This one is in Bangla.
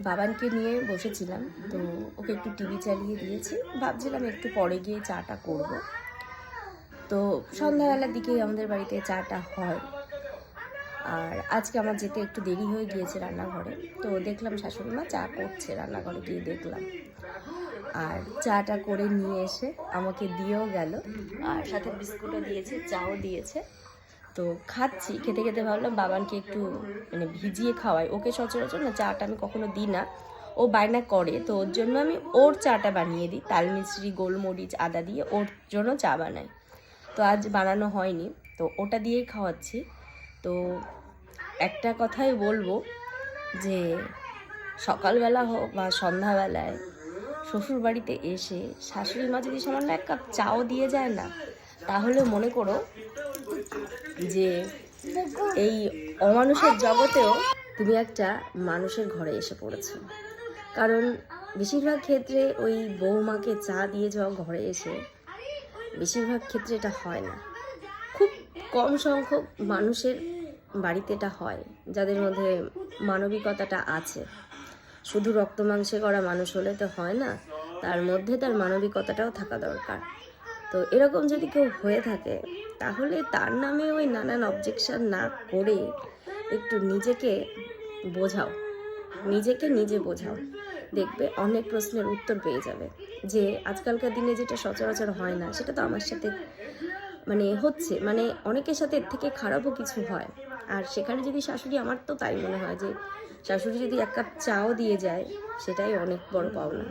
বাবানকে নিয়ে বসেছিলাম, তো ওকে একটু টিভি চালিয়ে দিয়েছি। ভাবছিলাম একটু পরে গিয়ে চাটা করব। তো সন্ধ্যাবেলার দিকেই আমাদের বাড়িতে চাটা হয়। আর আজকে আমার যেতে একটু দেরি হয়ে গিয়েছে রান্নাঘরে, তো দেখলাম শাশুড়ি মা চা করছে, রান্নাঘরে গিয়ে দেখলাম। আর চাটা করে নিয়ে এসে আমাকে দিয়েও গেল, আর সাথে বিস্কুটও দিয়েছে, চাও দিয়েছে। তো খাচ্ছি, খেতে খেতে ভাবলাম বাবানকে একটু মানে ভিজিয়ে খাওয়াই। ওকে সচরাচর না চাটা আমি কখনো দিই না, ও বায়না করে, তো ওর জন্য আমি ওর চাটা বানিয়ে দিই, তাল মিছরি গোলমরিচ আদা দিয়ে ওর জন্য চা বানাই। তো আজ বানানো হয়নি, তো ওটা দিয়েই খাওয়াচ্ছি। তো একটা কথাই বলবো যে সকালবেলা হোক বা সন্ধ্যাবেলায় শ্বশুর বাড়িতে এসে শাশুড়ি মা যদি সামান্য এক কাপ চাও দিয়ে যায় না, তাহলে মনে করো যে এই অমানুষের জগতেও তুমি একটা মানুষের ঘরে এসে পড়েছো। কারণ বেশিরভাগ ক্ষেত্রে ওই বৌমাকে চা দিয়ে যাওয়া ঘরে এসে বেশিরভাগ ক্ষেত্রে এটা হয় না। খুব কম সংখ্যক মানুষের বাড়িতে এটা হয়, যাদের মধ্যে মানবিকতাটা আছে। শুধু রক্ত মাংসে করা মানুষ হলে তো হয় না, তার মধ্যে তার মানবিকতাটাও থাকা দরকার। তো এরকম যদি কেউ হয়ে থাকে, তাহলে তার নামে ওই নানান অবজেকশন না করে একটু নিজেকে বোঝাও, নিজেকে নিজে বোঝাও, দেখবে অনেক প্রশ্নের উত্তর পেয়ে যাবে। যে আজকালকার দিনে যেটা সচরাচর হয় না, সেটা তো আমার সাথে মানে হচ্ছে, মানে অনেকের সাথে এর থেকে খারাপও কিছু হয়। আর সেখানে যদি শাশুড়ি, আমার তো তাই মনে হয় যে শাশুড়ি যদি এক কাপ চাও দিয়ে যায়, সেটাই অনেক বড় পাওনা।